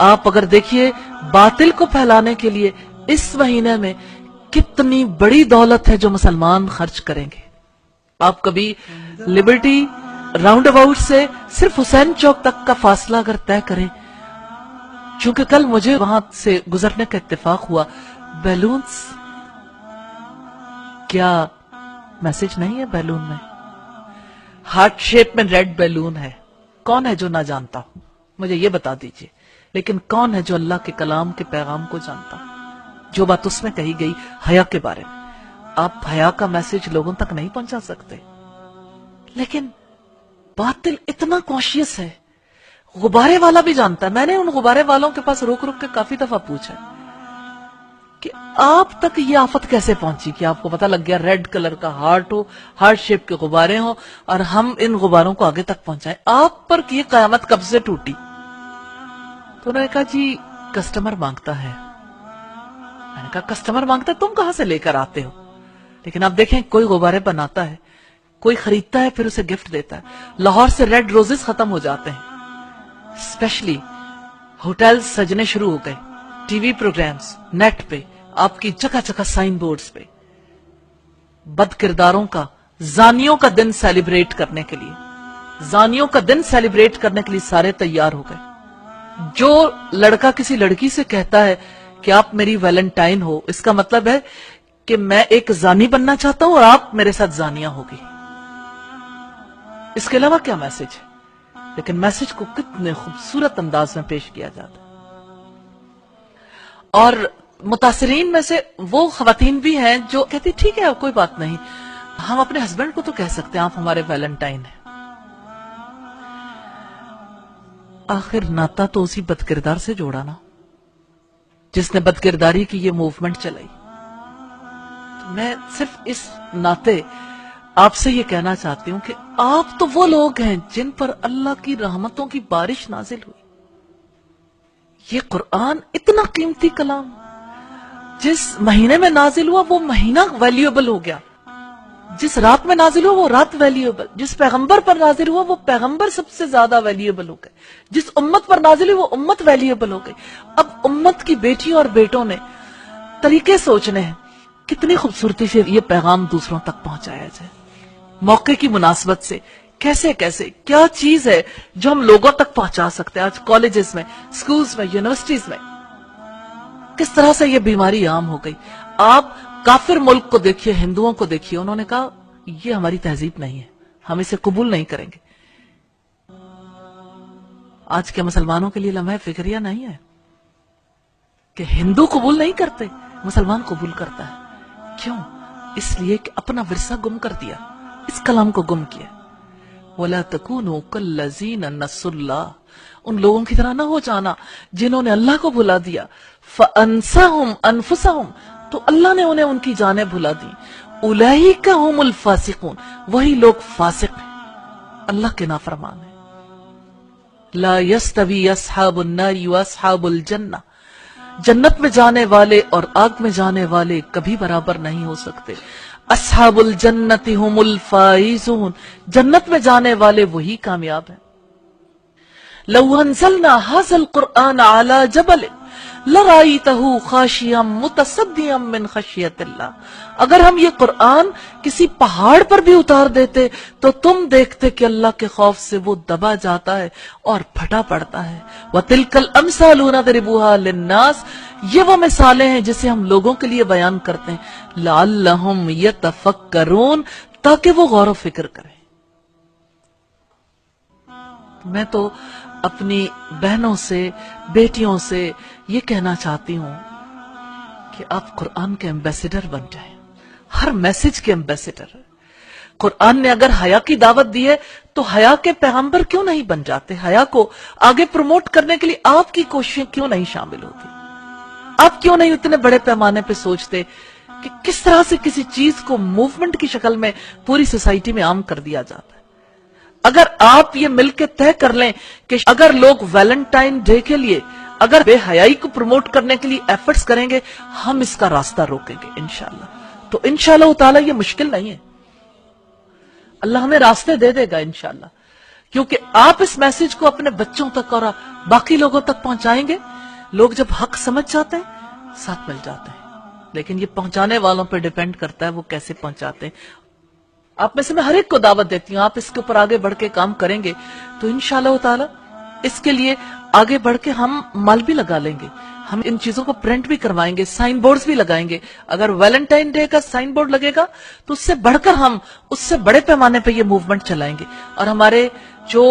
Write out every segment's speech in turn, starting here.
آپ اگر دیکھیے باطل کو پھیلانے کے لیے اس مہینے میں کتنی بڑی دولت ہے جو مسلمان خرچ کریں گے. آپ کبھی لبرٹی راؤنڈ اباؤٹ سے صرف حسین چوک تک کا فاصلہ اگر طے کریں، چونکہ کل مجھے وہاں سے گزرنے کا اتفاق ہوا، بیلونز، کیا میسج نہیں ہے بیلون میں؟ ہارٹ شیپ میں ریڈ بیلون ہے. کون ہے جو نہ جانتا ہو؟ مجھے یہ بتا دیجئے. لیکن کون ہے جو اللہ کے کلام کے پیغام کو جانتا ہو؟ جو بات اس میں کہی گئی حیا کے بارے میں، آپ حیا کا میسج لوگوں تک نہیں پہنچا سکتے. لیکن باطل اتنا کانشیس ہے، غبارے والا بھی جانتا ہے. میں نے ان غبارے والوں کے پاس روک روک کے کافی دفعہ پوچھا کہ آپ تک یہ آفت کیسے پہنچی کہ آپ کو پتہ لگ گیا ریڈ کلر کا ہارٹ ہو، ہارٹ شیپ کے غبارے ہوں، اور ہم ان غباروں کو آگے تک پہنچائیں. آپ پر یہ قیامت کب سے ٹوٹی؟ تو انہوں نے کہا جی کسٹمر مانگتا ہے. میں نے کہا کسٹمر مانگتا ہے، تم کہاں سے لے کر آتے ہو؟ لیکن آپ دیکھیں کوئی غبارے بناتا ہے، کوئی خریدتا ہے، پھر اسے گفٹ دیتا ہے. لاہور سے ریڈ روزز ختم ہو جاتے ہیں، اسپیشلی ہوٹل سجنے شروع ہو گئے، ٹی وی پروگرامز، نیٹ پہ آپ کی جگہ جگہ سائن بورڈز پہ بد کرداروں کا، زانیوں کا دن سیلیبریٹ کرنے کے لیے، زانیوں کا دن سیلیبریٹ کرنے کے لیے سارے تیار ہو گئے. جو لڑکا کسی لڑکی سے کہتا ہے کہ آپ میری ویلنٹائن ہو، اس کا مطلب ہے کہ میں ایک زانی بننا چاہتا ہوں اور آپ میرے ساتھ زانیاں ہوگی. اس کے علاوہ کیا میسج ہے؟ لیکن میسج کو کتنے خوبصورت انداز میں پیش کیا جاتا ہے. اور متاثرین میں سے وہ خواتین بھی ہیں جو کہتی ٹھیک ہے کوئی بات نہیں، ہم اپنے ہسبینڈ کو تو کہہ سکتے ہیں آپ ہمارے ویلنٹائن ہیں. آخر ناتا تو اسی بدکردار سے جوڑا نا جس نے بدکرداری کی یہ موومنٹ چلائی. تو میں صرف اس ناطے آپ سے یہ کہنا چاہتی ہوں کہ آپ تو وہ لوگ ہیں جن پر اللہ کی رحمتوں کی بارش نازل ہوئی. یہ قرآن اتنا قیمتی کلام جس مہینے میں نازل ہوا وہ مہینہ ویلیوبل ہو گیا، جس رات میں نازل ہوا وہ رات ویلیوبل، جس پیغمبر پر نازل ہوا وہ پیغمبر سب سے زیادہ ویلیوبل ہو گئے، جس امت پر نازل ہوئی وہ امت ویلیوبل ہو گئی. اب امت کی بیٹیوں اور بیٹوں نے طریقے سوچنے ہیں کتنی خوبصورتی سے یہ پیغام دوسروں تک پہنچایا جائے. موقع کی مناسبت سے کیسے کیسے کیا چیز ہے جو ہم لوگوں تک پہنچا سکتے ہیں. آج کالجز میں، سکولز میں، یونیورسٹیز میں کس طرح سے یہ بیماری عام ہو گئی. آپ کافر ملک کو دیکھیے، ہندوؤں کو دیکھیے، انہوں نے کہا یہ ہماری تہذیب نہیں ہے، ہم اسے قبول نہیں کریں گے. آج کے مسلمانوں کے لیے لمحہ فکریہ نہیں ہے کہ ہندو قبول نہیں کرتے، مسلمان قبول کرتا ہے. کیوں؟ اس لیے کہ اپنا ورثہ گم کر دیا، اس کلام کو گم کیا. وَلَا تَكُونُوا كَالَّذِينَ نَسُوا اللَّهَ، ان لوگوں کی طرح نہ ہو جانا جنہوں نے اللہ کو بھلا دیا. فَأَنسَهُمْ أَنفُسَهُمْ، تو اللہ نے انہیں ان کی جانیں بھلا دی. أُولَئِكَ هُمُ الْفَاسِقُونَ، وہی لوگ فاسق ہیں، اللہ کے نافرمان ہیں. لَا يَسْتَوِي أَصْحَابُ النَّارِ وَأَصْحَابُ الْجَنَّةِ، جنت میں جانے والے اور آگ میں جانے والے کبھی برابر نہیں ہو سکتے. اصحاب الجنت هم الفائزون، جنت میں جانے والے وہی کامیاب ہیں. لو انزلنا هذا القرآن على جبل لرأيته خاشعا متصدعا من خشیت اللہ، اگر ہم یہ قرآن کسی پہاڑ پر بھی اتار دیتے تو تم دیکھتے کہ اللہ کے خوف سے وہ دبا جاتا ہے اور پھٹا پڑتا ہے. وَتِلْكَ الْأَمْثَالُ نَضْرِبُهَا لِلنَّاسِ، یہ وہ مثالیں ہیں جسے ہم لوگوں کے لیے بیان کرتے ہیں. لَعَلَّهُمْ يَتَفَكَّرُونَ، تاکہ وہ غور و فکر کریں. میں تو اپنی بہنوں سے، بیٹیوں سے یہ کہنا چاہتی ہوں کہ آپ قرآن کے ایمبیسیڈر بن جائیں، ہر میسج کے ایمبیسیڈر. قرآن نے اگر حیا کی دعوت دی ہے تو حیا کے پیغمبر کیوں نہیں بن جاتے؟ حیا کو آگے پروموٹ کرنے کے لیے آپ کی کوششیں کیوں نہیں شامل ہوتی؟ آپ کیوں نہیں اتنے بڑے پیمانے پہ سوچتے کہ کس طرح سے کسی چیز کو موومنٹ کی شکل میں پوری سوسائٹی میں عام کر دیا جاتا ہے؟ اگر آپ یہ مل کے طے کر لیں کہ اگر لوگ ویلنٹائن ڈے کے لیے اگر بے حیائی کو پروموٹ کرنے کے لیے ایفرٹس کریں گے، ہم اس کا راستہ روکیں گے انشاءاللہ. تو انشاءاللہ تعالی یہ مشکل نہیں ہے. اللہ ہمیں راستے دے دے گا انشاءاللہ، کیونکہ آپ اس میسج کو اپنے بچوں تک اور باقی لوگوں تک پہنچائیں گے. لوگ جب حق سمجھ جاتے ہیں ساتھ مل جاتے ہیں، لیکن یہ پہنچانے والوں پہ ڈیپینڈ کرتا ہے وہ کیسے پہنچاتے ہیں. آپ میں سے میں ہر ایک کو دعوت دیتی ہوں، آپ اس کے اوپر آگے بڑھ کے کام کریں گے تو انشاءاللہ تعالی اس کے لیے آگے بڑھ کے ہم مال بھی لگا لیں گے. ہم ان چیزوں کو پرنٹ بھی کروائیں گے، سائن بورڈز بھی لگائیں گے. اگر ویلنٹائن ڈے کا سائن بورڈ لگے گا تو اس سے بڑھ کر ہم اس سے بڑے پیمانے پہ یہ موومنٹ چلائیں گے. اور ہمارے جو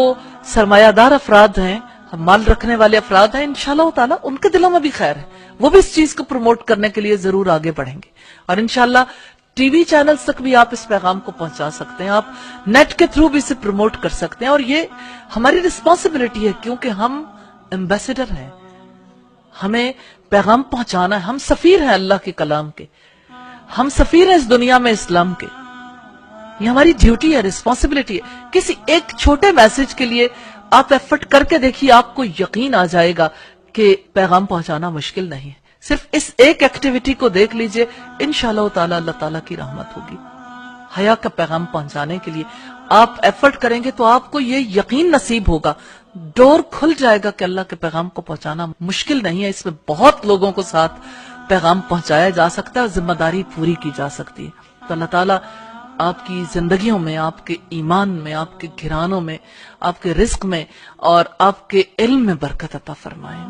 سرمایہ دار افراد ہیں، مال رکھنے والے افراد ہیں، انشاءاللہ تعالی ان کے دلوں میں بھی خیر ہے، وہ بھی اس چیز کو پروموٹ کرنے کے لیے ضرور آگے بڑھیں گے. اور انشاءاللہ ٹی وی چینلز تک بھی آپ اس پیغام کو پہنچا سکتے ہیں، آپ نیٹ کے تھرو بھی اسے پروموٹ کر سکتے ہیں. اور یہ ہماری رسپانسبلٹی ہے کیونکہ ہم ایمبیسڈر ہیں، ہمیں پیغام پہنچانا ہے. ہم سفیر ہیں اللہ کے کلام کے، ہم سفیر ہیں اس دنیا میں اسلام کے. یہ ہماری ڈیوٹی ہے، رسپانسبلٹی ہے. کسی ایک چھوٹے میسج کے لیے آپ ایفرٹ کر کے دیکھیے، آپ کو یقین آ جائے گا کہ پیغام پہنچانا مشکل نہیں ہے. صرف اس ایک ایکٹیویٹی کو دیکھ لیجئے، انشاءاللہ تعالی اللہ تعالیٰ کی رحمت ہوگی. حیا کا پیغام پہنچانے کے لیے آپ ایفرٹ کریں گے تو آپ کو یہ یقین نصیب ہوگا، ڈور کھل جائے گا کہ اللہ کے پیغام کو پہنچانا مشکل نہیں ہے. اس میں بہت لوگوں کو ساتھ پیغام پہنچایا جا سکتا ہے اور ذمہ داری پوری کی جا سکتی ہے. تو اللہ تعالیٰ آپ کی زندگیوں میں، آپ کے ایمان میں، آپ کے گھرانوں میں، آپ کے رزق میں اور آپ کے علم میں برکت عطا فرمائیں.